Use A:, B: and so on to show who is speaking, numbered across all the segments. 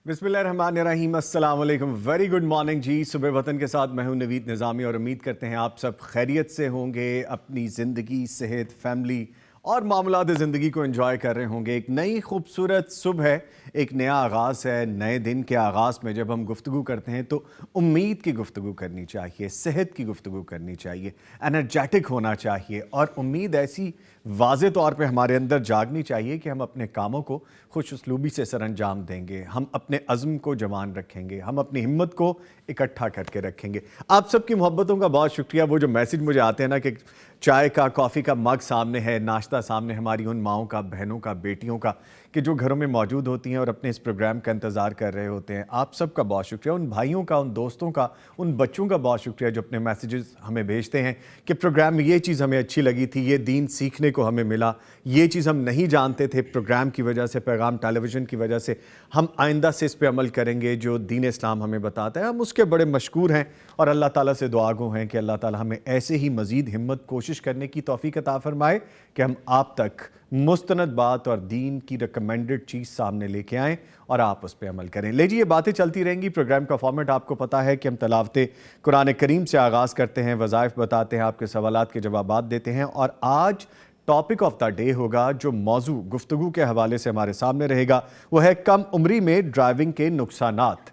A: बिस्मिल्लाहिर्रहमानिर्रहीम, अस्सलाम वालेकुम, वेरी गुड मॉर्निंग जी। सुबह वतन के साथ मैं हूं नवीद निज़ामी और उम्मीद करते हैं आप सब खैरियत से होंगे, अपनी ज़िंदगी, सेहत, फैमिली और मामलात ज़िंदगी को एंजॉय कर रहे होंगे। एक नई खूबसूरत सुबह है, एक नया आगाज़ है। नए दिन के आगाज़ में जब हम गुफ्तगू करते हैं तो उम्मीद की गुफ्तगू करनी चाहिए, सेहत की गुफ्तगू करनी चाहिए, एनर्जेटिक होना चाहिए और उम्मीद ऐसी वाज़े तौर पे हमारे अंदर जागनी चाहिए कि हम अपने कामों को खुश उसलूबी से सर अंजाम देंगे, हम अपने अज़्म को जवान रखेंगे, हम अपनी हिम्मत को इकट्ठा करके रखेंगे। आप सबकी मोहब्बतों का बहुत शुक्रिया। वो जो मैसेज मुझे आते हैं ना कि चाय का, कॉफ़ी का मग सामने है, नाश्ता सामने, हमारी उन माओं का, बहनों का, बेटियों का कि जो घरों में मौजूद होती हैं और अपने इस प्रोग्राम का इंतज़ार कर रहे होते हैं। आप सबका बहुत शुक्रिया। उन भाइयों का, उन दोस्तों का, उन बच्चों का बहुत शुक्रिया जो अपने मैसेजेस हमें भेजते हैं कि प्रोग्राम में ये चीज़ हमें अच्छी लगी थी, ये दीन सीखने को हमें मिला, ये चीज़ हम नहीं जानते थे, प्रोग्राम की वजह से, पैगाम टेलीविज़न की वजह से हम आइंदा से इस पे अमल करेंगे जो दीन इस्लाम हमें बताता है। हम उसके बड़े मशकूर हैं और अल्लाह ताला से दुआ गो हैं कि अल्लाह ताला हमें ऐसे ही मज़ीद हिम्मत, कोशिश करने की तौफ़ीक अता फ़रमाए कि हम आप तक मुस्तनद बात और दीन की रिकमेंडेड चीज़ सामने लेके आएँ और आप उस पर अमल करें। ले जी, ये बातें चलती रहेंगी। प्रोग्राम का फॉर्मेट आपको पता है कि हम तलावत कुरान करीम से आगाज़ करते हैं, वज़ाइफ बताते हैं, आपके सवालात के जवाबात देते हैं और आज टॉपिक ऑफ द डे होगा जो मौजू गुफ्तगू के हवाले से हमारे सामने रहेगा, वो है कम उम्री में ड्राइविंग के नुकसानात।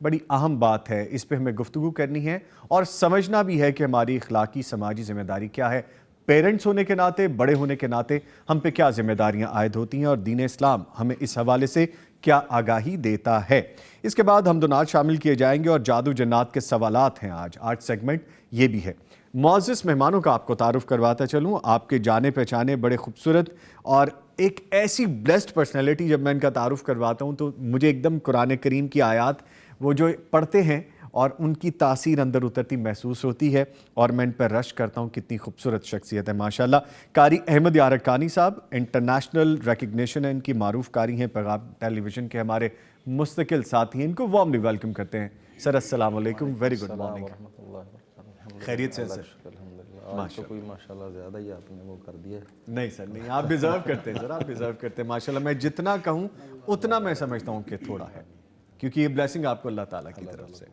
A: बड़ी अहम बात है, इस पे हमें गुफ्तगू करनी है और समझना भी है कि हमारी इखलाकी समाजी ज़िम्मेदारी क्या है। पेरेंट्स होने के नाते, बड़े होने के नाते हम पे क्या ज़िम्मेदारियां आयद होती हैं और दीन इस्लाम हमें इस हवाले से क्या आगाही देता है। इसके बाद हम दोनात शामिल किए जाएंगे और जादू जन्नात के सवालात हैं आज सेगमेंट ये भी है। मुअज़्ज़िज़ मेहमानों का आपको तारुफ़ करवाता चलूँ, आपके जाने पहचाने बड़े खूबसूरत और एक ऐसी ब्लेस्ड पर्सनैलिटी, जब मैं इनका तारुफ़ करवाता हूँ तो मुझे एकदम कुरान करीम की आयात वो जो पढ़ते हैं और उनकी तासीर अंदर उतरती महसूस होती है और मैं इन पर रश करता हूँ। कितनी खूबसूरत शख्सियत है माशाल्लाह। कारी अहमद यारकानी साहब, इंटरनेशनल रिकग्निशन है इनकी, मारूफ कारी हैं, पैगाम टेलीविज़न के हमारे मुस्तकिल साथी हैं। इनको वार्मली वेलकम करते हैं। सर अस्सलाम वालेकुम, वेरी गुड मॉर्निंग। खैरियत से सर?
B: आज तो कोई माशाल्लाह ज़्यादा ही आपने वो कर दिया।
A: नहीं सर नहीं, आप डिज़र्व करते हैं सर, आप डिज़र्व करते हैं माशाल्लाह। मैं जितना कहूँ उतना मैं समझता हूँ कि थोड़ा है, क्योंकि ये ब्लेसिंग आपको अल्लाह ताला की तरफ से।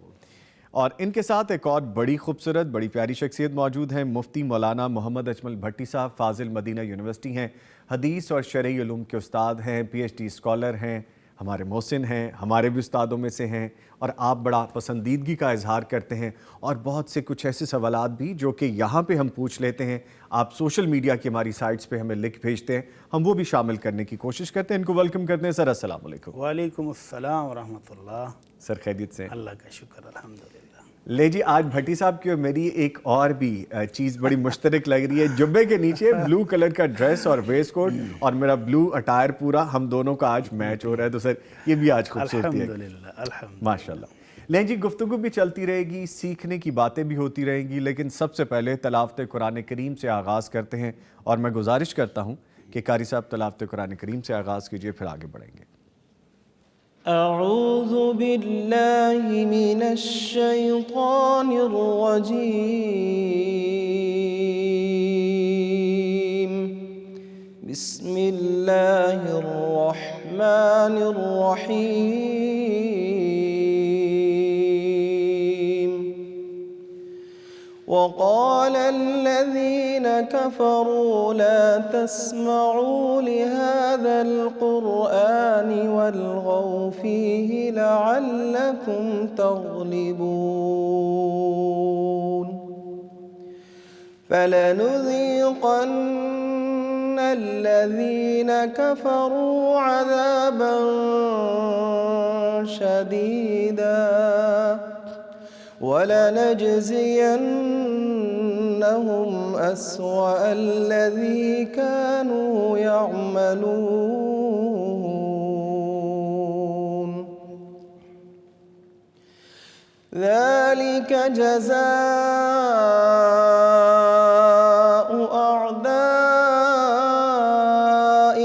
A: और इनके साथ एक और बड़ी खूबसूरत, बड़ी प्यारी शख्सियत मौजूद हैं। मुफ्ती मौलाना मोहम्मद अजमल भट्टी साहब, फाजिल मदीना यूनिवर्सिटी हैं, हदीस और शरई उलूम के उस्ताद हैं, PhD स्कॉलर हैं, हमारे मोहसिन हैं, हमारे भी उस्तादों में से हैं और आप बड़ा पसंदीदगी का इजहार करते हैं और बहुत से कुछ ऐसे सवालात भी जो कि यहाँ पे हम पूछ लेते हैं, आप सोशल मीडिया की हमारी साइट्स पे हमें लिख भेजते हैं, हम वो भी शामिल करने की कोशिश करते हैं। इनको वेलकम करते हैं। सर अस्सलाम वालेकुम।
C: वालेकुम अस्सलाम व रहमतुल्लाह।
A: सर खैरियत से?
C: अल्लाह का शुक्र, अल्हम्दुलिल्लाह।
A: ले जी, आज भट्टी साहब की और मेरी एक और भी चीज़ बड़ी मुश्तरक लग रही है। जुब्बे के नीचे ब्लू कलर का ड्रेस और वेस्ट कोट और मेरा ब्लू अटायर, पूरा हम दोनों का आज मैच हो रहा है। तो सर ये भी आज खूबसूरती है
C: अल्हम्दुलिल्लाह।
A: माशाल्लाह। लेकिन जी, गुफ्तगू भी चलती रहेगी, सीखने की बातें भी होती रहेंगी, लेकिन सबसे पहले तलावत कुरान करीम से आगाज़ करते हैं और मैं गुजारिश करता हूँ कि कारी साहब तलावत कुरान करीम से आगाज़ कीजिए, फिर आगे बढ़ेंगे।
B: अऊज़ु बिल्लाहि मिनश शैतानिर रजीम। बिस्मिल्लाहिर रहमानिर रहीम। वक़ाल الذين كفروا لا تسمعوا لهذا القرآن والغوا فيه لعلكم تغلبون فلنذيقن الذين كفروا عذابا شديدا ولنجزينهم أسوأ الذي كانوا يعملون ذلك جزاء أعداء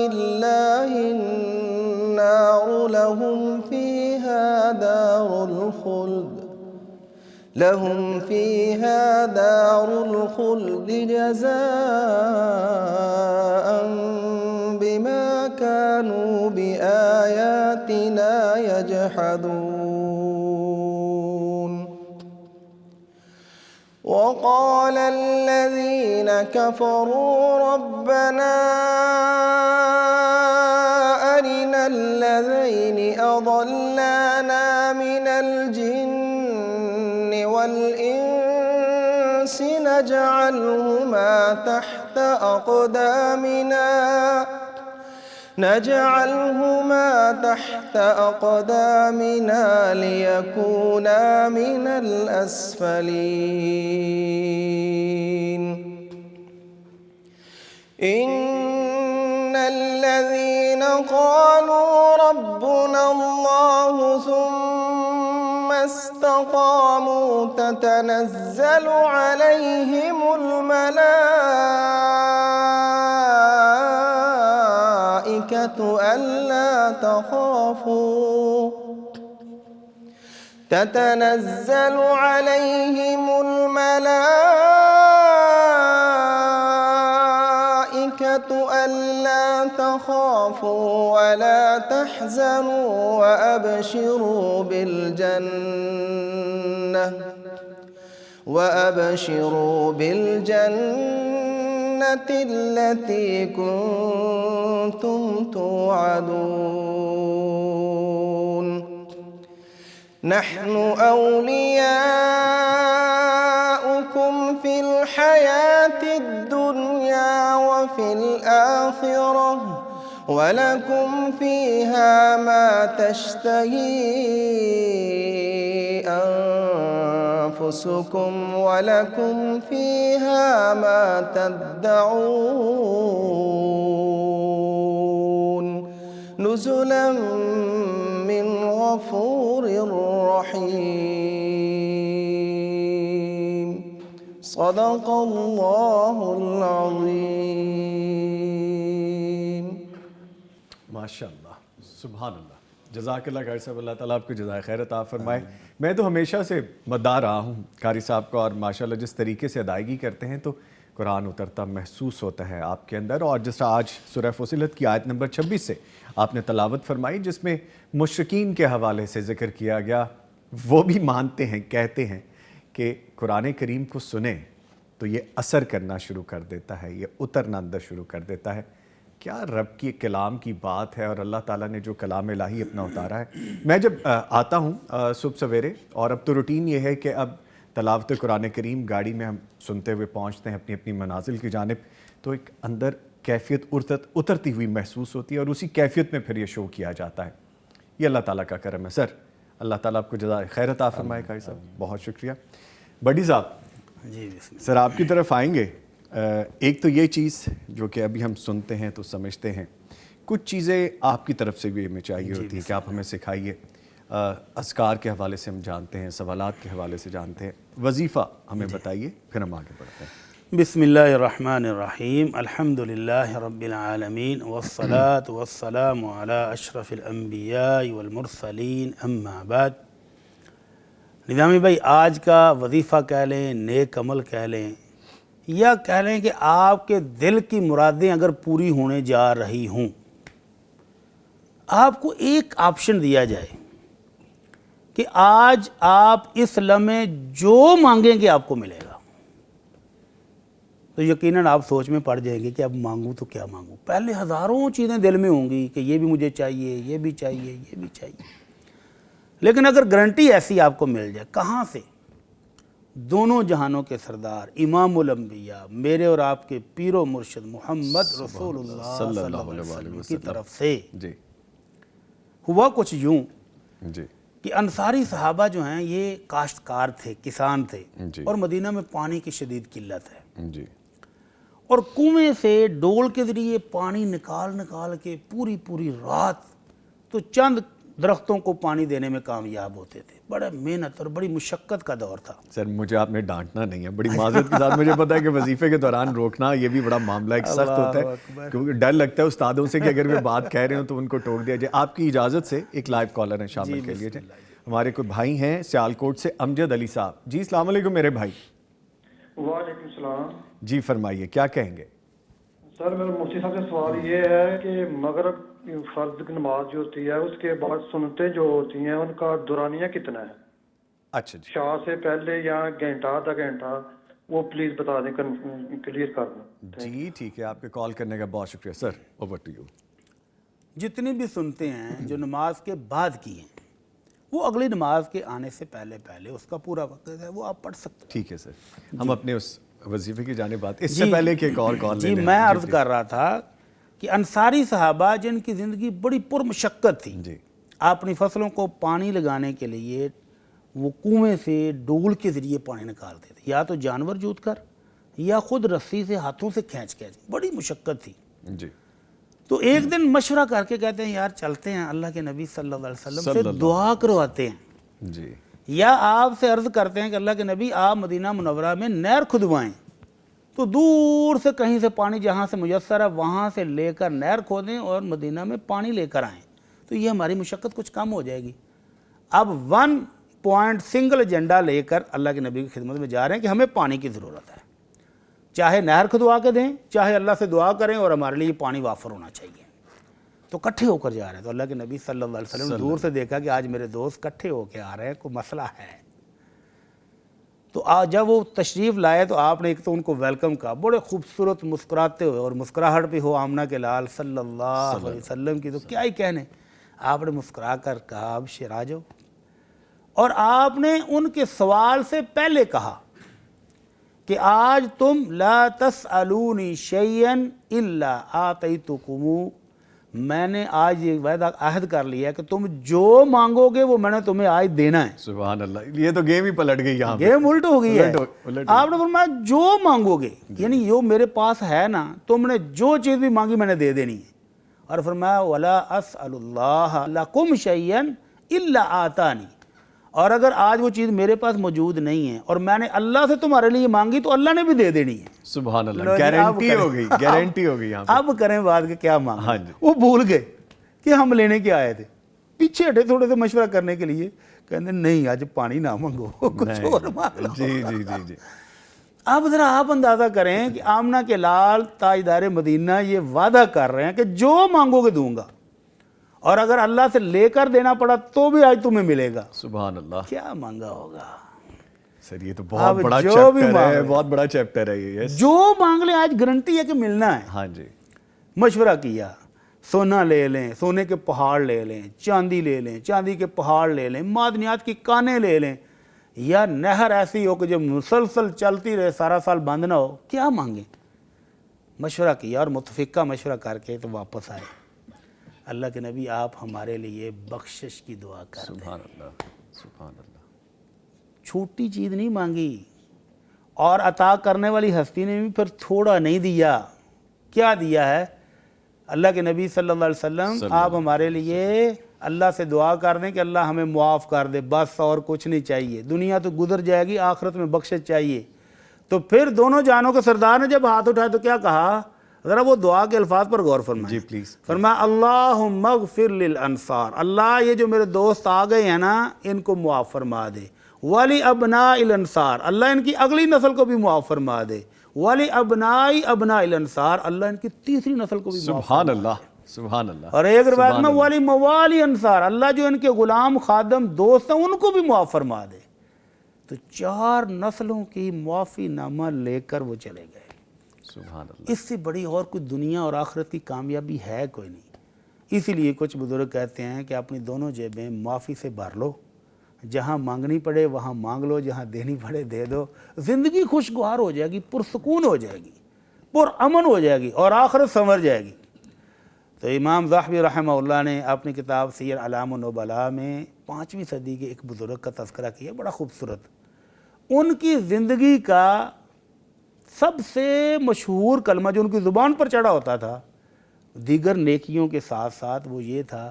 B: الله النار لهم فيها دار الخلد جزاء بما كانوا بآياتنا
D: بآياتنا يجحدون وقال الذين كفروا ربنا أرنا الذين أضلانا من الجن والإنس نجعلهما تحت أقدامنا ليكونا من الأسفلين إن الذين قالوا ربنا الله ثم استقاموا تتنزل عليهم الملائكة ألا تخافوا ولا تحزنوا وأبشروا بالجنة التي كنتم توعدون نحن أولياؤكم في الحياة الدنيا وفي الآخرة ولكم فيها ما تشتهي أنفسكم ولكم فيها ما تدعون نزلا من غفور رحيم صدق الله العظيم
A: माशाअल्लाह, सुभान अल्लाह, जज़ाकल्लाह खैर साहब, अल्लाह ताला आपको जज़ाए खैर अता फरमाए। मैं तो हमेशा से मद्दाह रहा हूँ कारी साहब का, और माशाअल्लाह जिस तरीके से अदायगी करते हैं तो कुरान उतरता महसूस होता है आपके अंदर। और जिस आज सूरह फुसिलत की आयत नंबर 26 से आपने तलावत फरमाई, जिसमें मुशरिकीन के हवाले से ज़िक्र किया गया, वो भी मानते हैं, कहते हैं कि कुरान करीम को सुने तो ये असर करना शुरू कर देता है, ये उतरना अंदर शुरू कर देता है। क्या रब की कलाम की बात है, और अल्लाह ताला ने जो कलाम इलाही अपना उतारा है। मैं जब आता हूँ सुबह सवेरे, और अब तो रूटीन ये है कि अब तलावत कुरान करीम गाड़ी में हम सुनते हुए पहुँचते हैं अपनी अपनी मनाजिल की जानिब, तो एक अंदर कैफियत उतरती हुई महसूस होती है, और उसी कैफियत में फिर ये शो किया जाता है। ये अल्लाह ताला का करम है। सर, अल्लाह ताला आपको जज़ाए खैर अता फरमाए। कारी साहब बहुत शुक्रिया। बड़ी साहब
C: जी
A: सर आपकी तरफ आएंगे। एक तो ये चीज़ जो कि अभी हम सुनते हैं तो समझते हैं, कुछ चीज़ें आपकी तरफ से भी हमें चाहिए होती हैं कि आप हमें सिखाइए। अज़कार के हवाले से हम जानते हैं, सवालात के हवाले से जानते हैं, वजीफ़ा हमें बताइए, फिर हम आगे बढ़ते हैं।
C: बिस्मिल्लाहिर्रहमानिर्रहीम अल्हम्दुलिल्लाहि रब्बिल आलमीन वस्सलातु वस्सलामु अला अशरफिल अंबिया वल मुरसलीन अम्मा बाद। निज़ामी भाई, आज का वजीफ़ा कह लें, नेक अमल कह लें, या कह लें कि आपके दिल की मुरादें अगर पूरी होने जा रही हों, आपको एक ऑप्शन दिया जाए कि आज आप इस लम्हे जो मांगेंगे आपको मिलेगा, तो यकीनन आप सोच में पड़ जाएंगे कि अब मांगूं तो क्या मांगूं। पहले हज़ारों चीज़ें दिल में होंगी कि ये भी मुझे चाहिए, ये भी चाहिए, ये भी चाहिए। लेकिन अगर गारंटी ऐसी आपको मिल जाए, कहाँ से? दोनों जहानों के सरदार इमामुल अंबिया, मेरे और आपके पीरो मुर्शिद मोहम्मद रसूलुल्लाह सल्लल्लाहु अलैहि वसल्लम की तरफ से
A: जी।
C: हुआ कुछ यूं
A: जी
C: कि अंसारी सहाबा जो हैं ये काश्तकार थे, किसान थे, और मदीना में पानी की शदीद किल्लत है
A: जी।
C: और कुएं से डोल के ज़रिए पानी निकाल निकाल के पूरी पूरी रात तो चंद दरख्तों को पानी देने में कामयाब होते थे। बड़ा मेहनत और बड़ी मुशक्क़त का दौर था।
A: सर मुझे आपने डांटना नहीं है, बड़ी माजरत के साथ मुझे पता है कि वजीफे के दौरान रोकना ये भी बड़ा मामला एक सख्त होता है, क्योंकि डर लगता है उस्तादों से कि अगर वे बात कह रहे हो तो उनको टोक दिया जाए। आपकी इजाज़त से एक लाइव कॉलर है, शामिल कर लीजिए। हमारे कोई भाई हैं सियालकोट से, अमजद अली साहब जी। अस्सलाम वालेकुम मेरे भाई।
E: वालेकुम सलाम
A: जी फरमाइए, क्या कहेंगे?
E: सर मेरा मुफ्ती साहब से सवाल ये है कि मगरब फर्ज की नमाज जो होती है उसके बाद सुन्नतें जो होती हैं उनका दुरानिया कितना है?
A: अच्छा जी,
E: शाह से पहले या घंटा आधा घंटा, वो प्लीज बता दें, क्लियर कर दें।
A: जी ठीक है, आपके कॉल करने का बहुत शुक्रिया सर। Over to you.
C: जितनी भी सुनते हैं जो नमाज के बाद की हैं वो अगली नमाज के आने से पहले पहले उसका पूरा वक्त है वो आप पढ़ सकते हैं।
A: ठीक है सर, हम अपने उस वजीफे की जाने बात, इससे पहले कि एक और कॉल
C: जी मैं अर्ज कर रहा था कि अंसारी सहाबा जिनकी ज़िंदगी बड़ी पुरमशक्कत थी,
A: जी
C: अपनी फसलों को पानी लगाने के लिए वो कुएं से डोल के ज़रिए पानी निकालते थे, या तो जानवर जोत कर या खुद रस्सी से हाथों से खींच खींच, बड़ी मुशक्क़त थी।
A: जी।
C: तो एक दिन मशवरा करके कहते हैं यार चलते हैं अल्लाह के नबी सल्लल्लाहु अलैहि वसल्लम से दुआ करवाते हैं,
A: जी
C: या आपसे अर्ज़ करते हैं कि अल्लाह के नबी आप मदीना मुनव्वरा में नहर खुदवाएं, तो दूर से कहीं से पानी जहाँ से मुयस्सर है वहाँ से लेकर नहर खोदें और मदीना में पानी लेकर आएँ, तो ये हमारी मुशक्क़त कुछ कम हो जाएगी। अब 1 पॉइंट सिंगल एजेंडा लेकर अल्लाह के नबी की खिदमत में जा रहे हैं कि हमें पानी की ज़रूरत है, चाहे नहर खुदवा के दें, चाहे अल्लाह से दुआ करें और हमारे लिए पानी वाफर होना चाहिए। तो इकट्ठे होकर जा रहे हैं, तो अल्लाह के नबी सल्लल्लाहु अलैहि वसल्लम ने दूर से देखा कि आज मेरे दोस्त इकट्ठे होकर आ रहे हैं, कोई मसला है। तो आज जब वो तशरीफ़ लाए तो आपने एक तो उनको वेलकम कहा, बड़े खूबसूरत मुस्कुराते हुए, और मुस्कुराहट भी हो आमना के लाल सल्लल्लाहु अलैहि वसल्लम की, तो क्या ही कहने, आपने मुस्कुरा कर कहा अब आ जाओ, और आपने उनके सवाल से पहले कहा कि आज तुम ला तसअलूनी शैयन इल्ला आतैतुकुमू, मैंने आज ये वायदा अहद कर लिया है कि तुम जो मांगोगे वो मैंने तुम्हें आज देना है।
A: सुभान अल्लाह, ये तो गेम ही पलट गई यहाँ पे।
C: गेम उल्ट हो गई है।
A: उलट
C: आपने फरमाया जो मांगोगे, यानी जो मेरे पास है ना, तुमने जो चीज़ भी मांगी मैंने दे देनी है। और फरमाया वला अस्अलुल्लाह लकुम शैयन इल्ला आतानी, और अगर आज वो चीज़ मेरे पास मौजूद नहीं है और मैंने अल्लाह से तुम्हारे लिए मांगी तो अल्लाह ने भी दे देनी है।
A: सुभान अल्लाह, गारंटी हो गई, गारंटी हो गई यहाँ पे।
C: अब करें बात के क्या मांगा।
A: हाँ जी।
C: वो भूल गए कि हम लेने के आए थे, पीछे हटे थोड़े से मशवरा करने के लिए, कहते नहीं आज पानी ना मांगो, कुछ और मांग लो।
A: जी जी जी जी।
C: अब ज़रा आप अंदाज़ा करें कि आमना के लाल ताजदार मदीना ये वादा कर रहे हैं कि जो मांगोगे दूंगा, और अगर अल्लाह से लेकर देना पड़ा तो भी आज तुम्हें मिलेगा।
A: सुभान अल्लाह,
C: क्या मांगा होगा
A: सर ये तो बहुत
C: अब
A: बड़ा
C: जो भी
A: चैप्टर
C: मांग
A: है,
C: ले।
A: बहुत बड़ा चैप्टर है ये। यस,
C: जो मांग ले आज गारंटी है कि मिलना है।
A: हाँ जी।
C: मशवरा किया, सोना ले लें, सोने के पहाड़ ले लें, चांदी ले लें, चांदी के पहाड़ ले लें, मादनियात की कानें ले लें, या नहर ऐसी हो कि जो मुसलसल चलती रहे, सारा साल बंद ना हो, क्या मांगे। मशवरा किया और मुतफिका मशवरा करके तो वापस आए। अल्लाह के नबी आप हमारे लिए बख्शिश की दुआ कर दें।
A: सुभान अल्लाह, सुभान अल्लाह।
C: छोटी चीज़ नहीं मांगी, और अता करने वाली हस्ती ने भी फिर थोड़ा नहीं दिया। क्या दिया है? अल्लाह के नबी सल्लल्लाहु अलैहि वसल्लम आप हमारे लिए अल्लाह से दुआ कर दें कि अल्लाह हमें मुआफ़ कर दे, बस और कुछ नहीं चाहिए, दुनिया तो गुजर जाएगी, आखिरत में बख्शिश चाहिए। तो फिर दोनों जानों के सरदार ने जब हाथ उठाया तो क्या कहा, ज़रा वो दुआ के अल्फाज पर गौर फरमाएं।
A: जी प्लीज़।
C: फरमाया अल्लाहुम्मा अग़फ़िर लिल अंसार, अल्लाह ये जो मेरे दोस्त आ गए हैं ना इनको मुआफ़ फरमा दे। वाली अबनाइल अंसार, अल्लाह इनकी अगली नस्ल को भी मुआफ़ फरमा दे। वाली अबनाइल अंसार, अल्लाह इनकी तीसरी नस्ल को भी मुआफ़
A: सुभान अल्लाह, सुभान अल्लाह।
C: और एक रिवायत में वाली मवाली अंसार, अल्लाह जो इनके गुलाम खादम दोस्त हैं उनको भी मुआफ़ फरमा दे। तो 4 नस्लों की मुआफ़ी नामा लेकर वो चले गए।
A: सुभान अल्लाह।
C: इससे बड़ी और कोई दुनिया और आखिरत की कामयाबी है कोई नहीं। इसीलिए कुछ बुजुर्ग कहते हैं कि अपनी दोनों जेबें मुआफ़ी से भर लो, जहाँ मांगनी पड़े वहाँ मांग लो, जहाँ देनी पड़े दे दो, ज़िंदगी खुशगवार हो जाएगी, पुरसकून हो जाएगी, पुरअमन हो जाएगी और आखिरत संवर जाएगी। तो इमाम ज़ाहबी रहमहुल्लाह ने अपनी किताब सीयर अलाम नुबला में 5वीं सदी के एक बुज़ुर्ग का तज़किरा किया, बड़ा खूबसूरत। उनकी ज़िंदगी का सबसे मशहूर कलमा जो उनकी ज़ुबान पर चढ़ा होता था, दीगर नेकियों के साथ साथ वो ये था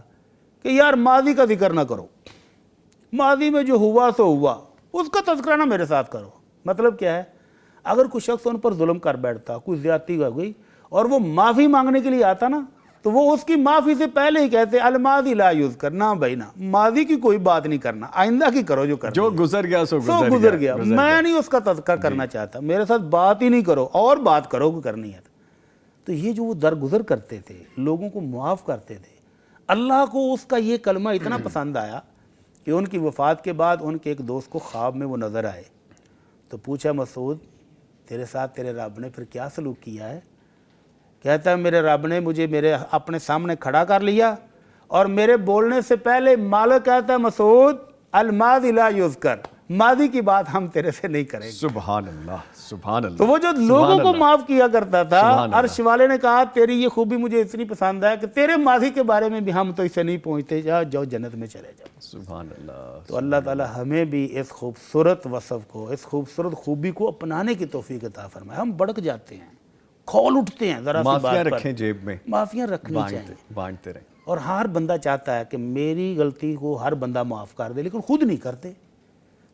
C: कि यार माजी का जिक्र ना करो, माजी में जो हुआ सो हुआ, उसका तज़किरा ना मेरे साथ करो। मतलब क्या है, अगर कोई शख्स उन पर जुल्म कर बैठता, कोई ज़्यादती हो गई और वो माफ़ी मांगने के लिए आता ना, तो वो उसकी माफ़ी से पहले ही कहते अलमादी ला यूज़ करना, भाई ना माजी की कोई बात नहीं करना, आइंदा की करो, जो
A: गुजर गया सो
C: गुजर गया। मैं नहीं उसका तज़किरा करना चाहता, मेरे साथ बात ही नहीं करो, और बात करो को करनी है। तो ये जो वो दरगुजर करते थे, लोगों को मुआफ़ करते थे, اللہ کو اس کا یہ کلمہ اتنا پسند آیا کہ ان کی وفات کے بعد ان کے ایک دوست کو خواب میں وہ نظر آئے، تو پوچھا مسعود تیرے ساتھ تیرے رب نے پھر کیا سلوک کیا ہے؟ کہتا ہے میرے رب نے مجھے میرے اپنے سامنے کھڑا کر لیا اور میرے بولنے سے پہلے مالک کہتا ہے مسعود الماضی لا یذکر، ماضی کی بات ہم تیرے سے نہیں کریں گے۔
A: سبحان اللہ، سبحان اللہ۔
C: تو وہ جو لوگوں کو معاف کیا کرتا تھا، عرش والے نے کہا تیری یہ خوبی مجھے اتنی پسند ہے کہ تیرے ماضی کے بارے میں بھی ہم تو اسے نہیں پہنچتے، جاؤ جنت میں چلے جاؤ۔
A: سبحان اللہ۔
C: تو اللہ تعالی ہمیں بھی اس خوبصورت وصف کو، اس خوبصورت خوبی کو اپنانے کی توفیق عطا فرمائے۔ ہم بڑک جاتے ہیں، کھول اٹھتے ہیں ذرا سی
A: معافیاں
C: بات پر،
A: رکھیں جیب میں،
C: معافیاں رکھنی چاہیے،
A: بانٹتے رہیں۔
C: اور ہر بندہ چاہتا ہے کہ میری غلطی کو ہر بندہ معاف کر دے، لیکن خود نہیں کرتے۔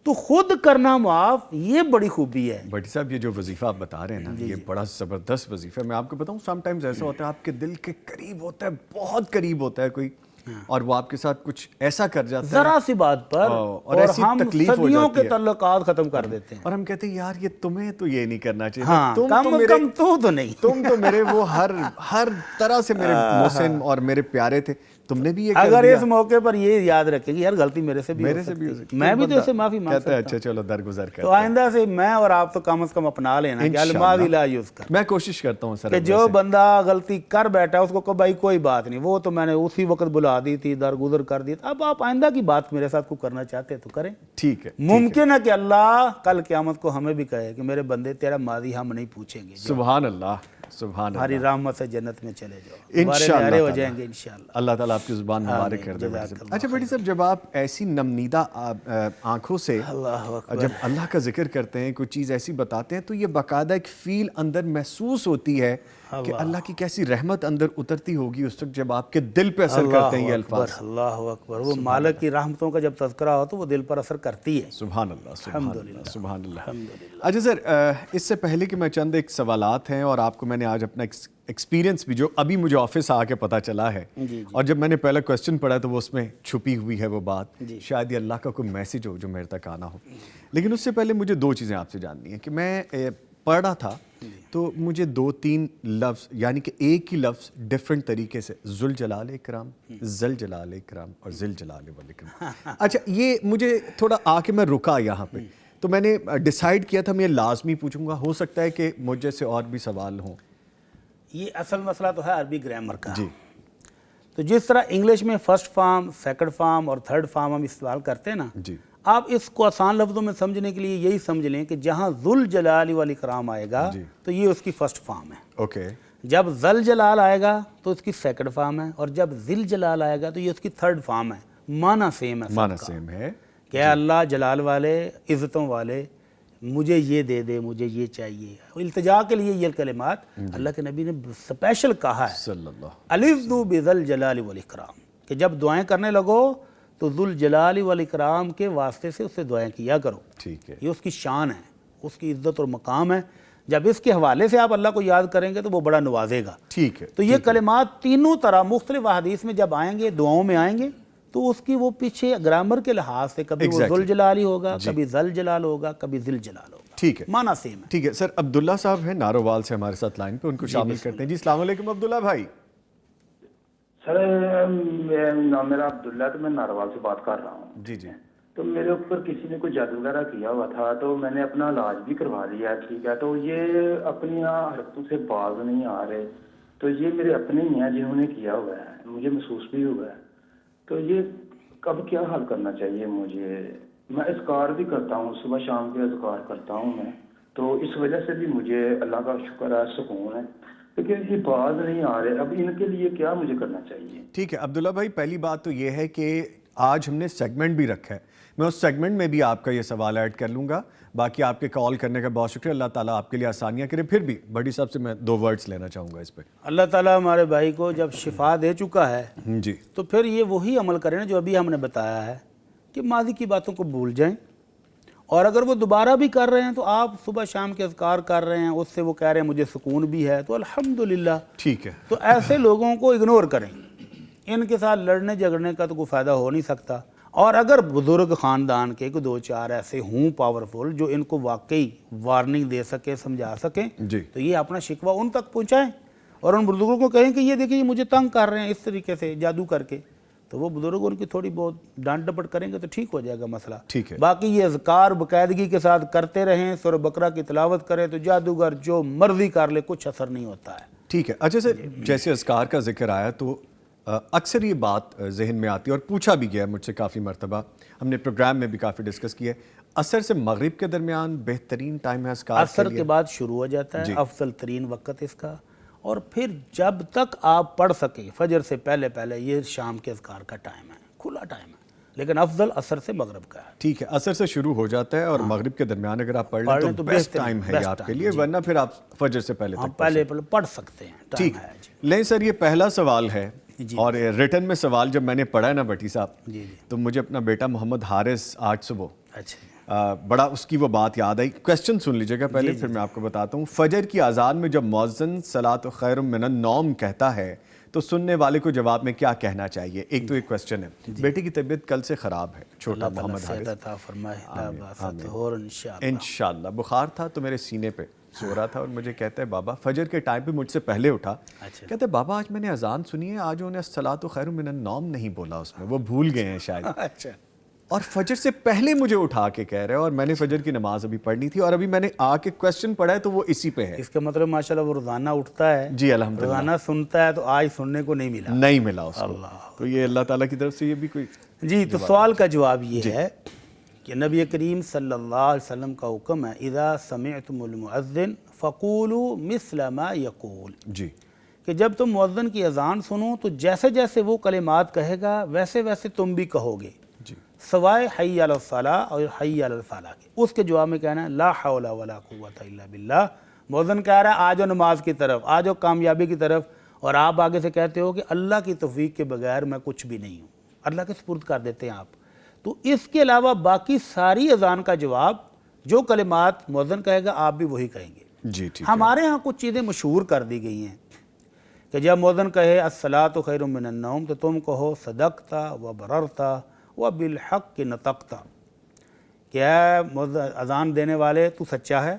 C: تو خود کرنا معاف یہ بڑی خوبی ہے۔
A: بھٹی صاحب یہ جو وظیفہ آپ بتا رہے ہیں نا، یہ بڑا زبردست وظیفہ ہے۔ میں آپ کو بتاؤں سم ٹائمز ایسا ہوتا ہے آپ کے دل کے قریب ہوتا ہے، بہت قریب ہوتا ہے کوئی، اور وہ آپ کے ساتھ کچھ ایسا کر جاتا ہے
C: ذرا سی بات پر
A: اور ایسی
C: ہم
A: تکلیف ہو
C: صدیوں
A: جاتی
C: کے
A: ہے،
C: تعلقات ختم کر دیتے ہیں۔
A: اور ہم کہتے ہیں یار یہ تمہیں تو یہ نہیں کرنا چاہیے،
C: ہاں
A: تم
C: کم
A: تو
C: از
A: میرے
C: کم تو نہیں۔
A: تم تو میرے وہ ہر طرح سے میرے محسن اور میرے پیارے تھے، تم نے بھی یہ کر
C: اگر
A: دیا۔
C: اس موقع پر یہ یاد رکھے کہ یار غلطی میرے سے بھی ہو سکتی ہے، میں بھی تو اسے معافی مانگ
A: کہتا ہے
C: سکتا
A: اچھا چلو درگزر کر۔
C: ہوں۔ تو آئندہ سے میں اور آپ تو کم از کم اپنا لینا کہ الماضی لا یذکر،
A: میں کوشش کرتا ہوں سر
C: کہ جو بندہ غلطی کر بیٹھا اس کو کہ بھائی کوئی بات نہیں، وہ تو میں نے اسی وقت بلا دی تھی، درگزر کر دی تھی، اب آپ آئندہ کی بات میرے ساتھ کو کرنا چاہتے ہیں تو کریں۔
A: ٹھیک ہے،
C: ممکن ہے کہ اللہ کل قیامت کو ہمیں بھی کہے کہ میرے بندے تیرا ماضی ہم نہیں پوچھیں گے،
A: سبحان اللہ، سبحان اللہ۔
C: ہماری رحمت سے جنت میں چلے جاؤ،
A: انشاءاللہ
C: ہمارے ہو جائیں گے انشاءاللہ۔
A: اللہ تعالیٰ آپ کی زبان مبارک کر دے۔ اچھا بھٹی صاحب جب آپ ایسی نمنیدہ آنکھوں سے جب اللہ کا ذکر کرتے ہیں، کوئی چیز ایسی بتاتے ہیں، تو یہ باقاعدہ ایک فیل اندر محسوس ہوتی ہے کہ اللہ کی کیسی رحمت اندر اترتی ہوگی اس وقت جب آپ کے دل پہ اثر کرتے ہیں یہ الفاظ۔
C: اللہ اکبر، وہ مالک کی رحمتوں کا جب تذکرہ ہو تو وہ دل پر اثر کرتی ہے۔
A: سبحان اللہ، سبحان اللہ، سبحان اللہ۔ اچھا سر، اس سے پہلے کہ میں چند ایک سوالات ہیں، اور آپ کو میں نے آج اپنا ایکسپیرینس بھی جو ابھی مجھے آفس آ کے پتہ چلا ہے، اور جب میں نے پہلا کوسچن پڑھا تو وہ اس میں چھپی ہوئی ہے وہ بات، شاید یہ اللہ کا کوئی میسج ہو جو میرے تک آنا ہو۔ لیکن اس سے پہلے مجھے دو چیزیں آپ سے جاننی ہیں کہ میں پڑھ رہا تھا تو مجھے 2-3 لفظ، یعنی کہ ایک ہی لفظ ڈیفرنٹ طریقے سے، ذوالجلال اکرام، ذل جلال اکرام اور ذل جلال والاکرام۔ اچھا یہ مجھے تھوڑا آ کے میں رکا یہاں پہ، تو میں نے ڈیسائیڈ کیا تھا میں لازمی پوچھوں گا، ہو سکتا ہے کہ مجھے سے اور بھی سوال ہوں۔
C: یہ اصل مسئلہ تو ہے عربی گرامر کا۔
A: جی،
C: تو جس طرح انگلش میں فرسٹ فارم، سیکنڈ فارم اور تھرڈ فارم ہم استعمال کرتے ہیں نا،
A: جی،
C: آپ اس کو آسان لفظوں میں سمجھنے کے لیے یہی سمجھ لیں کہ جہاں ذل جلال والاکرام آئے گا تو یہ اس کی فرسٹ فارم ہے،
A: اوکے،
C: جب ذل جلال آئے گا تو اس کی سیکنڈ فارم ہے، اور جب ذل جلال آئے گا تو یہ اس کی تھرڈ فارم ہے۔ معنی سیم ہے،
A: معنی سیم ہے
C: کہ اے اللہ جلال والے، عزتوں والے، مجھے یہ دے دے، مجھے یہ چاہیے۔ التجا کے لیے یہ کلمات اللہ کے نبی نے اسپیشل کہا ہے،
A: صلی اللہ۔
C: الفظوا بذل جلال والاکرام، کہ جب دعائیں کرنے لگو تو ذل جلال والاکرام کے واسطے سے اس سے دعائیں کیا کرو۔
A: ٹھیک ہے،
C: یہ اس کی شان ہے، اس کی عزت اور مقام ہے۔ جب اس کے حوالے سے آپ اللہ کو یاد کریں گے تو وہ بڑا نوازے گا۔
A: ٹھیک ہے،
C: تو یہ کلمات تینوں طرح مختلف احادیث میں جب آئیں گے، دعاؤں میں آئیں گے، تو اس کی وہ پیچھے گرامر کے لحاظ سے کبھی وہ ذل جلال ہی ہوگا، کبھی ذل جلال ہوگا، کبھی ذل جلال ہوگا۔
A: ٹھیک ہے،
C: معنی سیم ہے۔
A: ٹھیک ہے سر۔ عبداللہ صاحب ہیں نارووال سے ہمارے ساتھ لائن پہ، ان کو شامل کرتے ہیں۔ جی السلام علیکم عبداللہ بھائی۔
E: سر نام میرا عبداللہ، تو میں ناروال سے بات کر رہا ہوں۔
A: جی جی،
E: تو میرے اوپر کسی نے کوئی جادو وغیرہ کیا ہوا تھا، تو میں نے اپنا علاج بھی کروا لیا ہے، ٹھیک ہے، تو یہ اپنی حرکتوں سے باز نہیں آ رہے، تو یہ میرے اپنے ہی ہیں جنہوں نے کیا ہوا ہے، مجھے محسوس بھی ہوا ہے، تو یہ کب کیا حل کرنا چاہیے مجھے؟ میں اذکار بھی کرتا ہوں، صبح شام کے اذکار کرتا ہوں میں، تو اس وجہ سے بھی مجھے اللہ کا شکر ہے، سکون ہے، لیکن یہ باز نہیں آ رہے، اب ان کے لیے کیا مجھے کرنا چاہیے؟
A: ٹھیک ہے عبداللہ بھائی، پہلی بات تو یہ ہے کہ آج ہم نے سیگمنٹ بھی رکھا ہے، میں اس سیگمنٹ میں بھی آپ کا یہ سوال ایڈ کر لوں گا۔ باقی آپ کے کال کرنے کا بہت شکریہ، اللہ تعالیٰ آپ کے لیے آسانیاں کرے۔ پھر بھی بھٹی صاحب سے میں 2 ورڈز لینا چاہوں گا اس پہ۔
C: اللہ تعالیٰ ہمارے بھائی کو جب شفا دے چکا ہے
A: جی،
C: تو پھر یہ وہی عمل کریں جو ابھی ہم نے بتایا ہے، کہ ماضی کی باتوں کو بھول جائیں، اور اگر وہ دوبارہ بھی کر رہے ہیں تو آپ صبح شام کے اذکار کر رہے ہیں، اس سے وہ کہہ رہے ہیں مجھے سکون بھی ہے، تو الحمدللہ۔
A: ٹھیک ہے،
C: تو ایسے لوگوں کو اگنور کریں، ان کے ساتھ لڑنے جھگڑنے کا تو کوئی فائدہ ہو نہیں سکتا۔ اور اگر بزرگ خاندان کے کوئی 2-4 ایسے ہوں پاورفل جو ان کو واقعی وارننگ دے سکے، سمجھا سکیں،
A: جی،
C: تو یہ اپنا شکوہ ان تک پہنچائیں، اور ان بزرگوں کو کہیں کہ یہ دیکھیں یہ مجھے تنگ کر رہے ہیں اس طریقے سے جادو کر کے، تو وہ بزرگ ان کی تھوڑی بہت ڈانٹ ڈپٹ کریں گے تو ٹھیک ہو جائے گا مسئلہ.
A: ٹھیک ہے.
C: باقی یہ اذکار باقاعدگی کے ساتھ کرتے رہیں، سورہ بقرہ کی تلاوت کریں تو جادوگر جو مرضی کر لے کچھ اثر نہیں ہوتا ہے.
A: ٹھیک ہے. اچھا سر، جیسے اذکار کا ذکر آیا تو اکثر یہ بات ذہن میں آتی ہے اور پوچھا بھی گیا مجھ سے کافی مرتبہ، ہم نے پروگرام میں بھی کافی ڈسکس کیا ہے، عصر سے مغرب کے درمیان بہترین ٹائم ہے اذکار کے
C: عصر
A: لیے؟
C: کے بعد شروع ہو جاتا ہے، افضل ترین وقت اس کا، اور پھر جب تک آپ پڑھ سکیں فجر سے پہلے پہلے یہ شام کے اذکار کا ٹائم ہے، کھلا ٹائم ہے، لیکن افضل عصر سے مغرب کا ہے.
A: ٹھیک ہے. عصر سے شروع ہو جاتا ہے اور مغرب کے درمیان اگر آپ پڑھ لیں تو بیسٹ ٹائم ہے یہ آپ کے لیے، ورنہ پھر آپ فجر سے پہلے تک
C: پہلے پڑھ سکتے ہیں.
A: ٹھیک ہے. لیں سر، یہ پہلا سوال ہے اور ریٹن میں سوال جب میں نے پڑھا ہے نا بٹی صاحب تو مجھے اپنا بیٹا محمد حارث آج صبح بڑا اس کی وہ بات یاد آئی. کویسچن سن لیجیے گا پہلے، پھر میں آپ کو بتاتا ہوں. فجر کی اذان میں جب مؤذن صلاۃ خیر من النوم کہتا ہے تو سننے والے کو جواب میں کیا کہنا چاہیے؟ ایک تو ایک کویسچن ہے. بیٹے کی طبیعت کل سے خراب ہے، چھوٹا محمد حارث، انشاءاللہ. بخار تھا تو میرے سینے پہ سو رہا تھا اور مجھے کہتا ہے بابا فجر کے ٹائم پہ مجھ سے پہلے اٹھا، کہتے ہیں بابا آج میں نے اذان سنی ہے، آج انہوں نے الصلاۃ خیر من النوم نہیں بولا، اس میں وہ بھول گئے ہیں شاید.
C: اچھا.
A: اور فجر سے پہلے مجھے اٹھا کے کہہ رہے ہیں، اور میں نے فجر کی نماز ابھی پڑھنی تھی اور ابھی میں نے آ کے کویسچن پڑھا ہے تو وہ اسی پہ ہے.
C: اس کا مطلب ماشاءاللہ وہ روزانہ اٹھتا ہے.
A: جی الحمدللہ.
C: روزانہ سنتا ہے تو آج سننے کو نہیں ملا.
A: نہیں ملا اس کو. تو یہ اللہ تعالیٰ کی طرف سے یہ بھی کوئی
C: جی. تو سوال کا جواب یہ ہے کہ نبی کریم صلی اللہ علیہ وسلم کا حکم ہے اذا سمعتم المؤذن فقولوا مثل ما یقول،
A: جی،
C: کہ جب تم مؤذن کی اذان سنو تو جیسے جیسے وہ کلمات کہے گا ویسے ویسے تم بھی کہو گے، سوائے حی علی الصلاۃ اور حی علی الفلاح کے. اس کے جواب میں کہنا ہے لا حول ولا قوۃ الا باللہ. مؤذن کہہ رہا ہے آ جاؤ نماز کی طرف، آ جاؤ کامیابی کی طرف، اور آپ آگے سے کہتے ہو کہ اللہ کی توفیق کے بغیر میں کچھ بھی نہیں ہوں، اللہ کے سپرد کر دیتے ہیں آپ. تو اس کے علاوہ باقی ساری اذان کا جواب جو کلمات مؤذن کہے گا آپ بھی وہی کہیں گے.
A: جی ٹھیک.
C: ہمارے ہاں کچھ چیزیں مشہور کر دی گئی ہیں کہ جب مؤذن کہے الصلاۃ خیر من النوم تو تم کہو صدقتا و بررتا و بالحق نطقتا، کہ اے اذان دینے والے تو سچا ہے،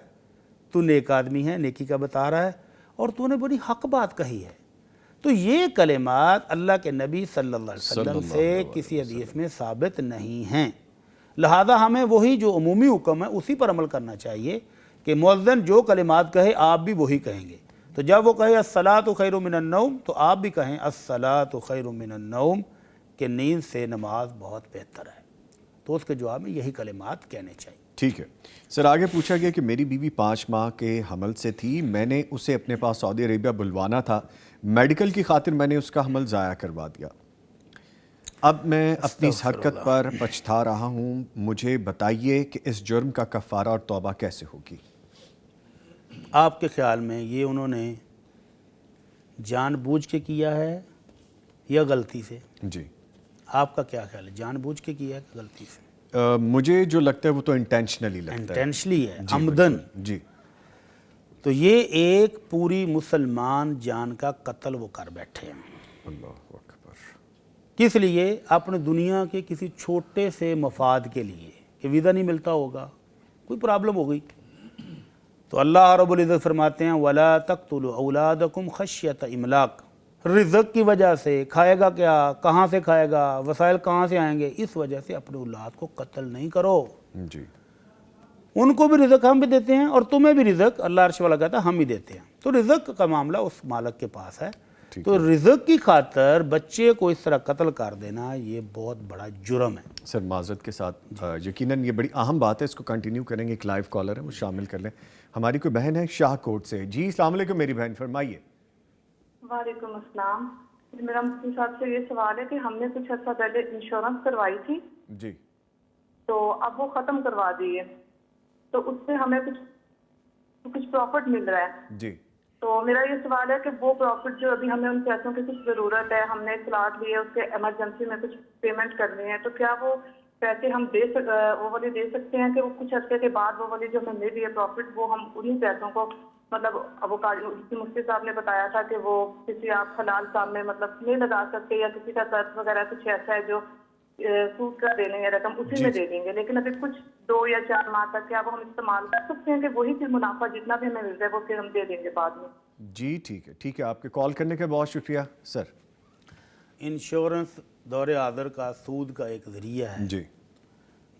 C: تو نیک آدمی ہے، نیکی کا بتا رہا ہے، اور تو نے بڑی حق بات کہی ہے. تو یہ کلمات اللہ کے نبی صلی اللہ علیہ وسلم سے کسی حدیث میں ثابت نہیں ہیں، لہذا ہمیں وہی جو عمومی حکم ہے اسی پر عمل کرنا چاہیے کہ مؤذن جو کلمات کہے آپ بھی وہی کہیں گے. تو جب وہ کہے الصلاۃ خیر من النوم تو آپ بھی کہیں الصلاۃ خیر من النوم، کہ نیند سے نماز بہت بہتر ہے. تو اس کے جواب میں یہی کلمات کہنے چاہیے.
A: ٹھیک ہے. سر آگے پوچھا گیا کہ میری بیوی 5 ماہ کے حمل سے تھی، میں نے اسے اپنے پاس سعودی عربیہ بلوانا تھا، میڈیکل کی خاطر میں نے اس کا حمل ضائع کروا دیا، اب میں اپنی اس حرکت پر پچھتا رہا ہوں، مجھے بتائیے کہ اس جرم کا کفارہ اور توبہ کیسے ہوگی؟
C: آپ کے خیال میں یہ انہوں نے جان بوجھ کے کیا ہے یا غلطی سے؟
A: جی
C: آپ کا کیا خیال ہے، جان بوجھ کے کیا ہے کہ غلطی سے؟
A: مجھے جو لگتا ہے وہ تو انٹینشنلی لگتا ہے.
C: انٹینشنلی ہے، عمدن.
A: جی.
C: تو یہ ایک پوری مسلمان جان کا قتل وہ کر بیٹھے ہیں.
A: اللہ اکبر.
C: کس لیے؟ اپنے دنیا کے کسی چھوٹے سے مفاد کے لیے کہ ویزا نہیں ملتا ہوگا، کوئی پرابلم ہو گئی. تو اللہ رب العزت فرماتے ہیں وَلَا تَقْتُلُوا أَوْلَادَكُمْ خَشْيَةَ إِمْلَاقٍ، رزق کی وجہ سے، کھائے گا کیا، کہاں سے کھائے گا، وسائل کہاں سے آئیں گے، اس وجہ سے اپنے اولاد کو قتل نہیں کرو.
A: جی.
C: ان کو بھی رزق ہم بھی دیتے ہیں اور تمہیں بھی رزق اللہ عرش والا کہتا ہے ہم ہی دیتے ہیں. تو رزق کا معاملہ اس مالک کے پاس ہے. تو رزق کی خاطر بچے کو اس طرح قتل کر دینا یہ بہت بڑا جرم ہے.
A: سر معذرت کے ساتھ یقیناً یہ بڑی اہم بات ہے، اس کو کنٹینیو کریں گے. ایک لائیو کالر ہے وہ شامل کر لیں. ہماری کوئی بہن ہے شاہ کوٹ سے. جی السلام علیکم میری بہن، فرمائیے.
F: وعلیکم السلام. میرا مفتی صاحب سے یہ سوال ہے کہ ہم نے کچھ عرصہ پہلے انشورنس کروائی تھی
A: جی،
F: تو اب وہ ختم کروا دی ہے، تو اس سے ہمیں کچھ پروفٹ مل رہا ہے.
A: جی.
F: تو میرا یہ سوال ہے کہ وہ پروفٹ جو ابھی ہمیں ان پیسوں کی کچھ ضرورت ہے، ہم نے پلاٹ لیے اس کے ایمرجنسی میں کچھ پیمنٹ کرنی ہے، تو کیا وہ پیسے ہم وہ والے دے سکتے ہیں کہ وہ کچھ عرصے کے بعد وہ والی جو ہمیں مل رہی ہے پروفٹ وہ ہم انہیں پیسوں کو مطلب ابو مفتی صاحب نے بتایا تھا کہ وہ کسی آپ حلال کام میں مطلب نہیں لگا سکتے یا کسی کا قرض وغیرہ کچھ ایسا ہے جو सूद का दे देंगे रकम उसी में दे देंगे, लेकिन अभी कुछ 2 या 4 माह तक क्या वो हम इस्तेमाल कर सकते हैं कि वही फिर मुनाफा जितना भी हमें मिल जाए वो फिर हम दे देंगे बाद में?
A: जी ठीक है, आपके कॉल करने के बहुत शुक्रिया सर।
C: इंश्योरेंस दौरे आदर का सूद का एक ज़रिया है,
A: जी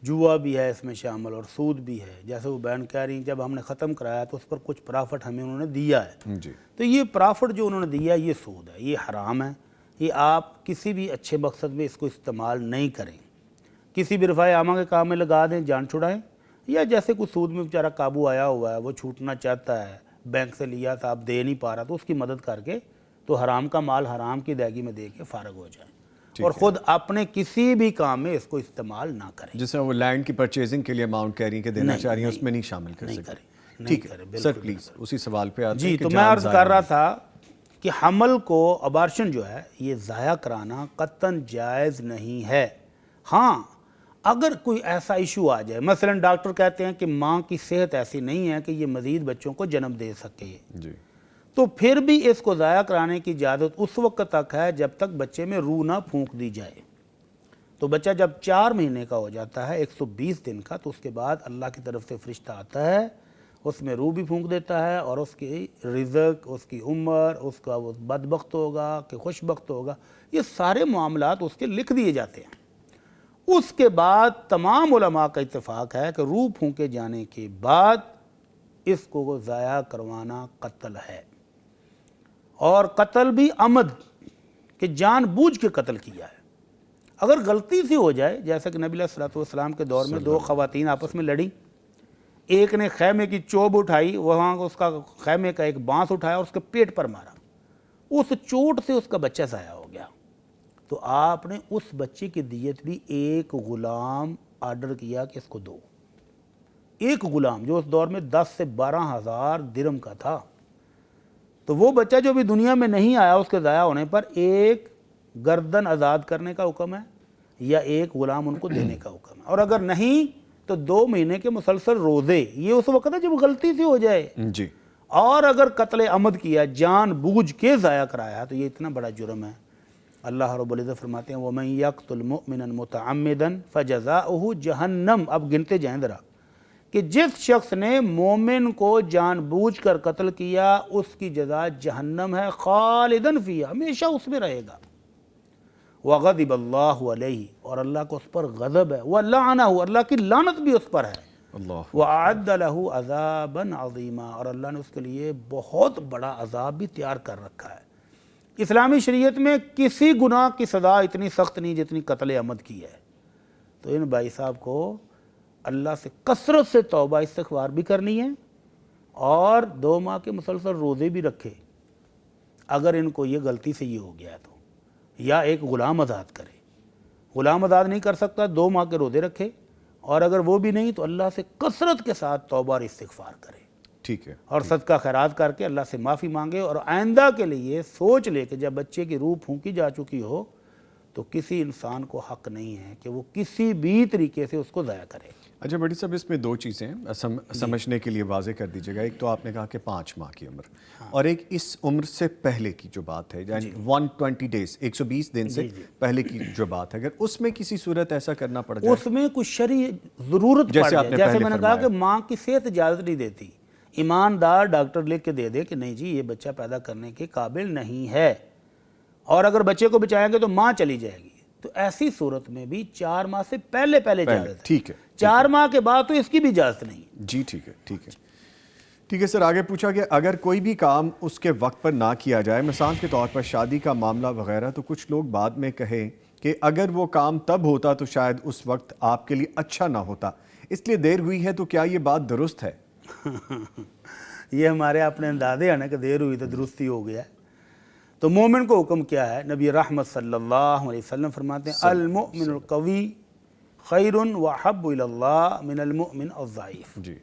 C: जुआ भी है इसमें शामिल और सूद भी है। जैसे वो बयान कह रही, जब हमने ख़त्म कराया तो उस पर कुछ प्रॉफिट हमें उन्होंने दिया है,
A: जी
C: तो ये प्रॉफिट जो उन्होंने दिया ये सूद है, ये हराम है। ये आप किसी भी अच्छे मकसद में इसको इस्तेमाल नहीं करें, किसी भी रफ़ाए आमा के काम में लगा दें, जान छुड़ाएं, या जैसे कोई सूद में बेचारा काबू आया हुआ है, वो छूटना चाहता है, बैंक से लिया था, आप दे नहीं पा रहा, तो उसकी मदद करके तो हराम का माल हराम की अदायगी में दे के फ़ारग हो जाए और ख़ुद अपने किसी भी काम में इसको इस्तेमाल ना करें।
A: जिसमें वो लैंड की परचेजिंग के लिए अमाउंट कह रही है कि देना चाह रही है, उसमें नहीं शामिल कर सकते। ठीक है सर, प्लीज़ उसी सवाल पे आते
C: जी।
A: हैं कि
C: तो मैं
A: जान
C: अर्ज़
A: ज़ाया
C: कर रहा था कि हमल को अबार्शन जो है ये ज़ाया कराना कतन जायज़ नहीं है। हाँ, अगर कोई ऐसा इशू आ जाए, मसलन डॉक्टर कहते हैं कि माँ की सेहत ऐसी नहीं है कि ये मज़ीद बच्चों को जन्म दे सके,
A: जी
C: तो फिर भी इसको ज़ाया कराने की इजाज़त उस वक्त तक है जब तक बच्चे में रूह ना फूंक दी जाए। तो बच्चा जब 4 महीने का हो जाता है, 120 दिन का, तो उसके बाद अल्लाह की तरफ से फरिश्ता आता है, उसमें रूह भी फूंक देता है और उसकी रिज़्क, उसकी उम्र, उसका वो बदबख्त होगा कि खुशबख्त होगा, ये सारे मामलात उसके लिख दिए जाते हैं। उसके बाद तमाम उलमा का इत्तेफाक है कि रूह फूंके जाने के बाद इसको ज़ाया करवाना कत्ल है, और कत्ल भी अमद कि जानबूझ के कत्ल किया है। अगर गलती से हो जाए, जैसे कि नबी सल्लल्लाहु अलैहि वसल्लम के दौर में 2 ख़वातीन आपस में लड़ी, एक ने खैमे की चोब उठाई, वहाँ उसका खैमे का एक बांस उठाया और उसके पेट पर मारा, उस चोट से उसका बच्चा ज़ाया हो गया। तो आपने उस बच्चे की दियत भी एक ग़ुलाम आर्डर किया कि इसको दो, एक ग़ुलाम जो उस दौर में 10 से 12,000 दिरहम का था। तो वो बच्चा जो भी दुनिया में नहीं आया, उसके ज़ाया होने पर एक गर्दन आज़ाद करने का हुक्म है या एक ग़ुलाम उनको देने का हुक्म है, और अगर नहीं तो 2 महीने के मुसलसल रोज़े। ये उस वक्त है जब गलती से हो जाए।
A: जी।
C: और अगर कत्ल अमद किया, जान बूझ के ज़ाया कराया, तो ये इतना बड़ा जुर्म है। अल्लाह रब्बुल इज़्ज़त फरमाते हैं वमन यक़्तुल मुअमिनन मुतअम्मिदन फ़जज़ाउहु जहन्नम। अब गिनते जाएं ज़रा कि जिस शख्स ने मोमिन को जानबूझ कर कत्ल किया उसकी जज़ा जहन्नम है, खालिदन फ़ीहा, हमेशा उसमें रहेगा। वग़ज़िबल्लाहु अलैहि, और अल्लाह को उस पर गज़ब है, वलअनहु, अल्लाह की लानत भी उस पर है, वअअद्द लहु अज़ाबन अज़ीमा, और अल्लाह ने उसके लिए बहुत बड़ा अज़ाब भी तैयार कर रखा है। इस्लामी शरीयत में किसी गुनाह की सज़ा इतनी सख्त नहीं जितनी कत्ल अमद की है। तो इन भाई साहब को अल्लाह से कसरत से तौबा इस्तिग़फ़ार भी करनी है और 2 माह के मुसलसल रोज़े भी रखे, अगर इनको ये गलती से ये हो गया है तो, या एक ग़ुलाम आज़ाद करे। ग़ुलाम आज़ाद नहीं कर सकता, 2 माह के रोज़े रखे, और अगर वो भी नहीं तो अल्लाह से कसरत के साथ तौबा और इस्तिग़फ़ार करे।
A: ठीक है।
C: और सदका खैरात करके अल्लाह से माफ़ी मांगे, और आइंदा के लिए सोच ले कि जब बच्चे की रूह फूंकी जा चुकी हो तो किसी इंसान को हक़ नहीं है कि वो किसी भी तरीके से उसको ज़ाया करे।
A: अच्छा बड़ी साहब, इसमें 2 चीज़ें समझने के लिए वाज़े कर दीजिएगा। एक तो आपने कहा कि 5 माह की उम्र, और एक इस उम्र से पहले की जो बात है, यानी 120 डेज़, 120 दिन से पहले की जो बात है, अगर उसमें किसी सूरत ऐसा करना पड़ जाए,
C: उसमें कुछ शरई ज़रूरत पड़ जाए, जैसे मैंने कहा कि माँ की सेहत इजाज़त नहीं देती, ईमानदार डॉक्टर लिख के दे दे कि नहीं जी ये बच्चा पैदा करने के काबिल नहीं है, और अगर बच्चे को बचाएंगे तो माँ चली जाएगी, तो ऐसी सूरत में भी 4 माह से पहले इजाज़त है।
A: ठीक है।
C: 4 माह के बाद तो इसकी भी इजाज़त नहीं।
A: जी ठीक है, ठीक है, ठीक है सर। आगे पूछा कि अगर कोई भी काम उसके वक्त पर ना किया जाए, मिसाल के तौर पर शादी का मामला वगैरह, तो कुछ लोग बाद में कहें कि अगर वो काम तब होता तो शायद उस वक्त आपके लिए अच्छा ना होता, इसलिए देर हुई है, तो क्या ये बात दुरुस्त है?
C: ये हमारे अपने अंदाजे हैं ना कि देर हुई तो दुरुस्ती हो गया। तो मोमिन को हुक्म क्या है? नबी रहमत सल्लल्लाहु अलैहि वसल्लम फरमाते हैं अल मुमिनुल कवी खैरुन व अहब्बु इलल्लाह मिनल मुमिन अज़्ज़ाइफ।
A: जी।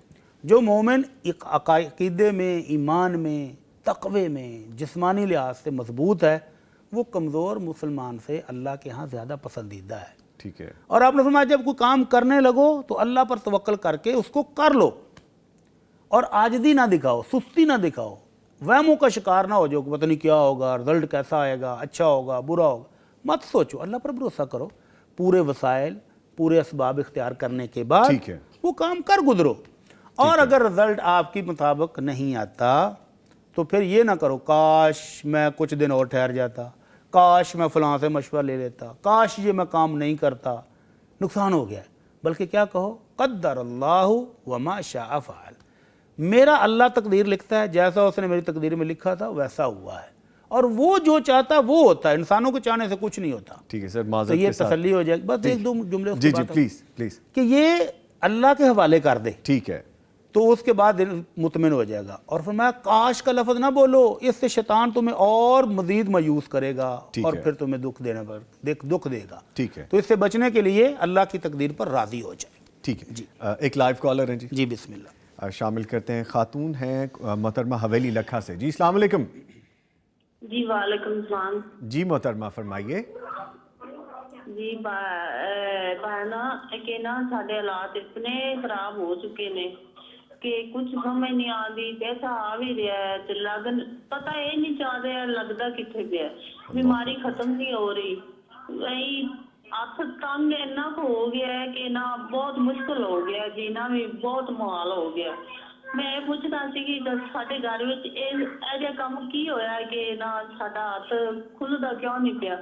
C: जो मोमिन अक़ीदे में, ईमान में, तक़वे में, जिस्मानी लिहाज से मजबूत है, वो कमज़ोर मुसलमान से अल्लाह के यहाँ ज़्यादा पसंदीदा है।
A: ठीक है।
C: और आपने फरमाया जब कोई काम करने लगो तो अल्लाह पर तवक्कल करके उसको कर लो, और आजदी ना दिखाओ, सुस्ती ना दिखाओ, वहमों का शिकार ना हो जो पता नहीं क्या होगा, रिजल्ट कैसा आएगा, अच्छा होगा बुरा होगा, मत सोचो, अल्लाह पर भरोसा करो। पूरे वसाइल पूरे असबाब इख्तियार करने के बाद
A: ठीक है।
C: वो काम कर गुजरो। और अगर रिजल्ट आपकी मुताबिक नहीं आता तो फिर ये ना करो काश मैं कुछ दिन और ठहर जाता, काश मैं फलां से मशवरा ले लेता, काश ये मैं काम नहीं करता, नुकसान हो गया है। बल्कि क्या कहो, क़द्दर अल्लाहु व मा शाअ फ़अल, मेरा अल्लाह तकदीर लिखता है, जैसा उसने मेरी तकदीर में लिखा था वैसा हुआ है, और वो जो चाहता है वो होता है, इंसानों के चाहने से कुछ नहीं होता।
A: ठीक है सर,
C: तो
A: माज़रत
C: ये
A: के साथ
C: तसल्ली हो जाएगी। बस एक दो जुमले उसके
A: जी जी
C: बाद
A: प्लीज प्लीज।
C: कि ये अल्लाह के हवाले कर दे,
A: ठीक है,
C: तो उसके बाद दिल मुतमिन हो जाएगा। और फिर मैं काश का लफ्ज़ ना बोलो, इससे शैतान तुम्हें और मजीद मायूस करेगा
A: ठीक
C: और
A: है।
C: फिर तुम्हें दुख देने पर दुख देगा।
A: ठीक है,
C: तो इससे बचने के लिए अल्लाह की तकदीर पर राज़ी हो जाए।
A: ठीक है जी। एक लाइव कॉलर है जी,
C: जी बिस्मिल्लाह।
A: शामिल करते हैं। खातून हैं मोहतरमा हवेली लखा से। जी अस्सलाम वालेकुम।
G: जी वालेकुम सलाम
A: जी मोहतरमा फरमाइए।
G: जी भाना के ना साढ़े हालात इतने खराब हो चुके ने कि कुछ समझ नहीं आती, पैसा आ भी रहा है तो लगन पता ये नहीं चाह रहा लगता कितने पे है, बीमारी खत्म नहीं हो रही, वही हथ तंग इन्ना को हो गया है कि ना बहुत मुश्किल हो गया, जीना भी बहुत मुहाल हो गया। मैं ये पूछना सी कि साडे घर विच ऐसा काम की होया कि ना साडा हथ खुलदा क्यों नहीं पिया।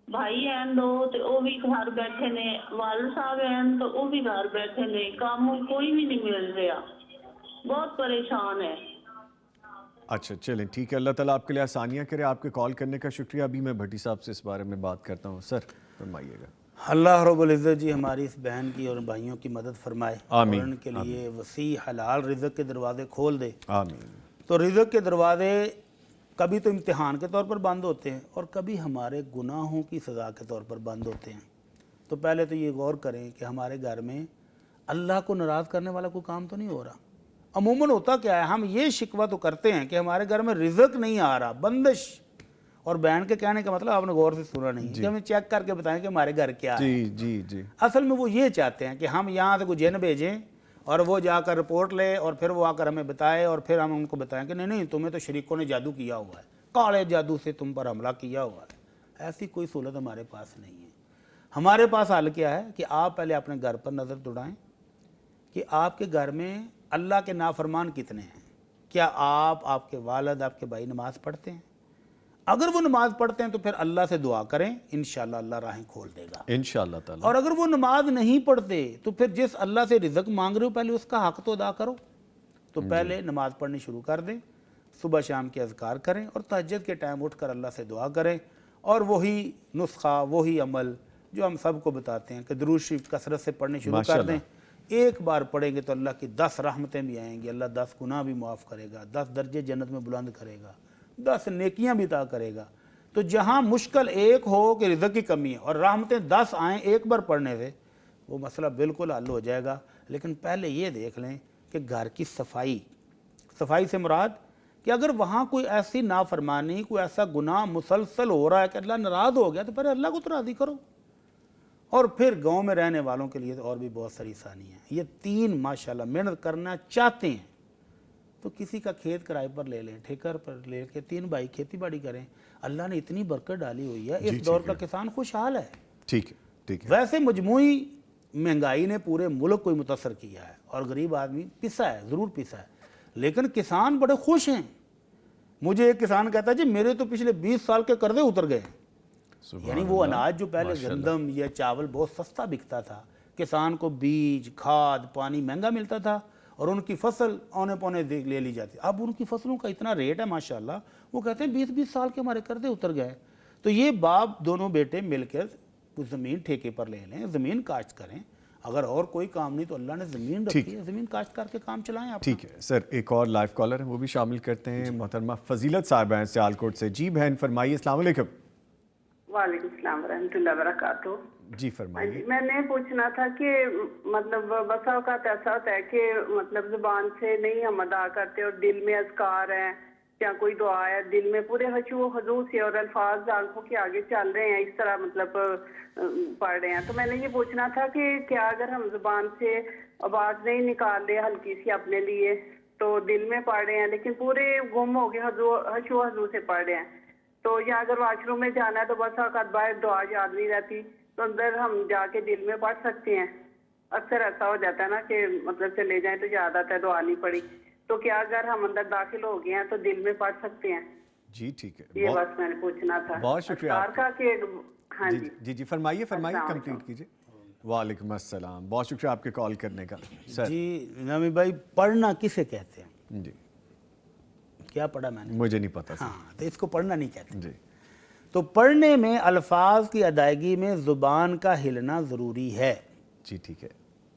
G: भाई हैं दो ते वो भी घर बैठे ने, वाल साहब हैं तो वो भी घर बैठे ने, काम कोई भी नहीं मिल रहा, बहुत परेशान है।
A: अच्छा चलें ठीक है, अल्लाह ताला आपके लिए आसानियाँ करे। आपके कॉल करने का शुक्रिया। अभी मैं भट्टी साहब से इस बारे में बात करता हूँ। सर फरमाइएगा।
C: अल्लाह रब्बुल इज़्ज़त जी हमारी इस बहन की और भाइयों की मदद फरमाए,
A: आमीन,
C: और उनके लिए वसी हलाल रिज़्क़ के दरवाजे खोल दे।
A: आमीन।
C: तो रिज़्क़ के दरवाजे कभी तो इम्तिहान के तौर पर बंद होते हैं और कभी हमारे गुनाहों की सज़ा के तौर पर बंद होते हैं। तो पहले तो ये गौर करें कि हमारे घर में अल्लाह को नाराज़ करने वाला कोई काम तो नहीं हो रहा। अमूमन होता क्या है, हम ये शिकवा तो करते हैं कि हमारे घर में रिज़्क़ नहीं आ रहा, बंदिश। और बहन के कहने का मतलब आपने गौर से सुना नहीं कि हमें चेक करके बताएं कि हमारे घर क्या है।
A: जी जी जी।
C: असल में वो ये चाहते हैं कि हम यहाँ से कोई जिन भेजें और वो जाकर रिपोर्ट ले और फिर वो आकर हमें बताए और फिर हम उनको बताएं कि नहीं नहीं तुम्हें तो शरीकों ने जादू किया हुआ है, काले जादू से तुम पर हमला किया हुआ है। ऐसी कोई सहूलत हमारे पास नहीं है। हमारे पास हल क्या है कि आप पहले अपने घर पर नज़र दौड़ाएं कि आपके घर में अल्लाह के नाफरमान कितने हैं। क्या आप, आपके वालिद, आपके भाई नमाज़ पढ़ते हैं? अगर वो नमाज पढ़ते हैं तो फिर अल्लाह से दुआ करें, इंशाल्लाह अल्लाह राहें खोल देगा
A: इंशाअल्लाह ताला।
C: और अगर वो नमाज नहीं पढ़ते तो फिर जिस अल्लाह से रिज़्क़ मांग रहे हो पहले उसका हक तो अदा करो। तो पहले नमाज पढ़नी शुरू कर दें, सुबह शाम के अज़कार करें और तहज्जुद के टाइम उठकर अल्लाह से दुआ करें। और वही नुस्खा, वही अमल जो हम सबको बताते हैं कि दुरूद शरीफ कसरत से पढ़नी शुरू कर दें। एक बार पढ़ेंगे तो अल्लाह की 10 रहमतें भी आएंगी, अल्लाह 10 गुनाह भी माफ़ करेगा, 10 दर्जे जन्नत में बुलंद करेगा, 10 नेकियां भी अता करेगा। तो जहां मुश्किल एक हो कि रिज़्क़ की कमी है और रहमतें 10 आएँ एक बार पढ़ने से, वो मसला बिल्कुल हल हो जाएगा। लेकिन पहले ये देख लें कि घर की सफाई, सफाई से मुराद कि अगर वहाँ कोई ऐसी नाफरमानी, कोई ऐसा गुनाह मुसलसल हो रहा है कि अल्लाह नाराज़ हो गया तो फिर अल्लाह को तो राज़ी करो। और फिर गांव में रहने वालों के लिए तो और भी बहुत सारी आसानी है। ये 3 माशाल्लाह मेहनत करना चाहते हैं तो किसी का खेत किराए पर ले लें, ठेकर पर ले के 3 भाई खेती बाड़ी करें। अल्लाह ने इतनी बरकत डाली हुई है, इस दौर का किसान खुशहाल है।
A: ठीक है ठीक है।
C: वैसे मजमूई महंगाई ने पूरे मुल्क को मुतासर किया है और गरीब आदमी पिसा है, ज़रूर पिसा है, लेकिन किसान बड़े खुश हैं। मुझे एक किसान कहता है जी मेरे तो पिछले 20 साल के कर्जे उतर गए। यानी वो अनाज जो पहले गंदम या चावल बहुत सस्ता बिकता था, किसान को बीज, खाद, पानी महंगा मिलता था और उनकी फसल औने पौने ले ली जाती। अब उनकी फसलों का इतना रेट है माशाल्लाह, वो कहते हैं 20-20 साल के हमारे कर्जे उतर गए। तो ये बाप दोनों बेटे मिलकर कुछ ज़मीन ठेके पर ले लें, ज़मीन काश्त करें। अगर और कोई काम नहीं तो अल्लाह ने ज़मीन रखी है, ज़मीन काश्त करके काम चलाएं आप।
A: ठीक है सर, एक और लाइव कॉलर है वो भी शामिल करते हैं। मोहतरमा फजीलत साहब हैं सियालकोट से। जी बहन फरमाइए। अस्सलाम वालेकुम।
H: वालेकुम सलाम रहमतुल्लाह बरकातहू।
A: जी फरमाइए।
H: मैंने पूछना था कि मतलब बसा औकात ऐसा होता है कि मतलब जुबान से नहीं हम अदा करते और दिल में अज़कार हैं या कोई दुआ है, दिल में पूरे हशू हुजूर से और अल्फाज आंखों के आगे चल रहे हैं, इस तरह मतलब पढ़ रहे हैं। तो मैंने ये पूछना था कि क्या अगर हम जुबान से आवाज़ नहीं निकाल रहे हल्की सी अपने लिए तो दिल में पढ़ रहे हैं लेकिन पूरे गुम हो गए हशू से पढ़ रहे हैं, तो या अगर वाशरूम में जाना है तो बस औकात बाहर दुआ याद नहीं रहती, تو اندر ہم جا کے دل میں پڑھ سکتے ہیں؟ اکثر ایسا ہو جاتا ہے نا کہ مطلب چلے جائیں تو یاد آتا ہے دعا نہیں پڑی، تو کیا اگر ہم اندر داخل ہو گئے ہیں تو دل میں پڑھ سکتے ہیں؟
A: جی ٹھیک ہے،
H: یہ بس میں نے پوچھنا تھا.
A: بہت شکریہ
H: اذکار کا کہ ہاں جی
A: جی جی فرمائیے کمپلیٹ کیجیے. وعلیکم السلام، بہت شکریہ آپ کے کال کرنے کا. سر
C: جی نامی بھائی، پڑھنا کسے کہتے ہیں؟
A: جی
C: کیا پڑھا میں نے؟
A: مجھے نہیں پتا سر.
C: ہاں، تو اس کو پڑھنا نہیں کہتے.
A: جی
C: تو پڑھنے میں الفاظ کی ادائیگی میں زبان کا ہلنا ضروری ہے.
A: جی ٹھیک ہے.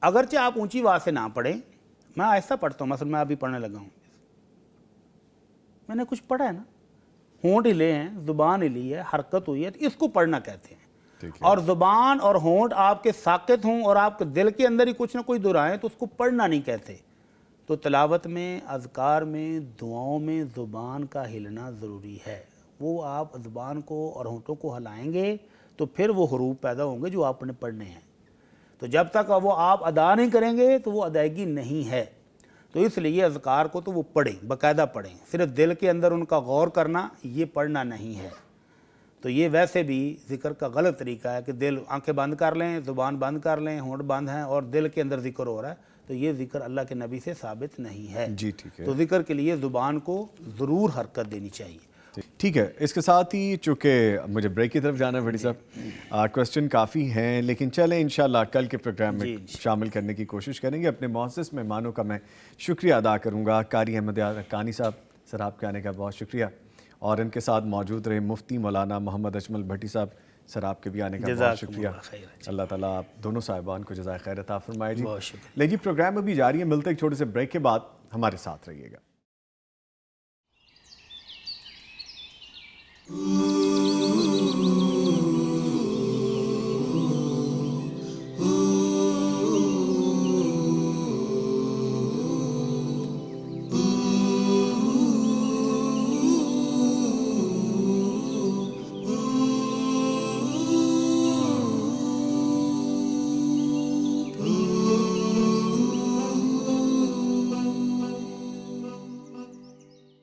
C: اگرچہ آپ اونچی آواز سے نہ پڑھیں، میں آہستہ پڑھتا ہوں، مثلا میں ابھی پڑھنے لگا ہوں، میں نے کچھ پڑھا ہے نا، ہونٹ ہلے ہیں، زبان ہلی ہے، حرکت ہوئی ہے، تو اس کو پڑھنا کہتے ہیں.
A: ٹھیک ہے.
C: اور زبان اور ہونٹ آپ کے ساکت ہوں اور آپ کے دل کے اندر ہی کچھ نہ کچھ دہرائیں تو اس کو پڑھنا نہیں کہتے. تو تلاوت میں، اذکار میں، دعاؤں میں زبان کا ہلنا ضروری ہے. وہ آپ زبان کو اور ہونٹوں کو ہلائیں گے تو پھر وہ حروف پیدا ہوں گے جو آپ نے پڑھنے ہیں. تو جب تک وہ آپ ادا نہیں کریں گے تو وہ ادائیگی نہیں ہے. تو اس لیے اذکار کو تو وہ پڑھیں، باقاعدہ پڑھیں. صرف دل کے اندر ان کا غور کرنا یہ پڑھنا نہیں ہے. تو یہ ویسے بھی ذکر کا غلط طریقہ ہے کہ دل آنکھیں بند کر لیں، زبان بند کر لیں، ہونٹ بند ہیں اور دل کے اندر ذکر ہو رہا ہے، تو یہ ذکر اللہ کے نبی سے ثابت نہیں ہے.
A: جی ٹھیک ہے.
C: تو ذکر کے لیے زبان کو ضرور حرکت دینی چاہیے.
A: ٹھیک ہے. اس کے ساتھ ہی چونکہ مجھے بریک کی طرف جانا ہے بھٹی صاحب، کوسچن کافی ہیں لیکن چلیں انشاءاللہ کل کے پروگرام میں شامل کرنے کی کوشش کریں گے. اپنے معزز مہمانوں کا میں شکریہ ادا کروں گا. قاری احمد حقانی صاحب، سر آپ کے آنے کا بہت شکریہ. اور ان کے ساتھ موجود رہے مفتی مولانا محمد اجمل بھٹی صاحب، سر آپ کے بھی آنے کا بہت شکریہ. اللہ تعالیٰ آپ دونوں صاحبان کو جزائے خیر عطا فرمائے. جی لے جی، پروگرام ابھی جاری ہے، ملتے ایک چھوٹے سے بریک کے بعد. ہمارے ساتھ رہیے گا.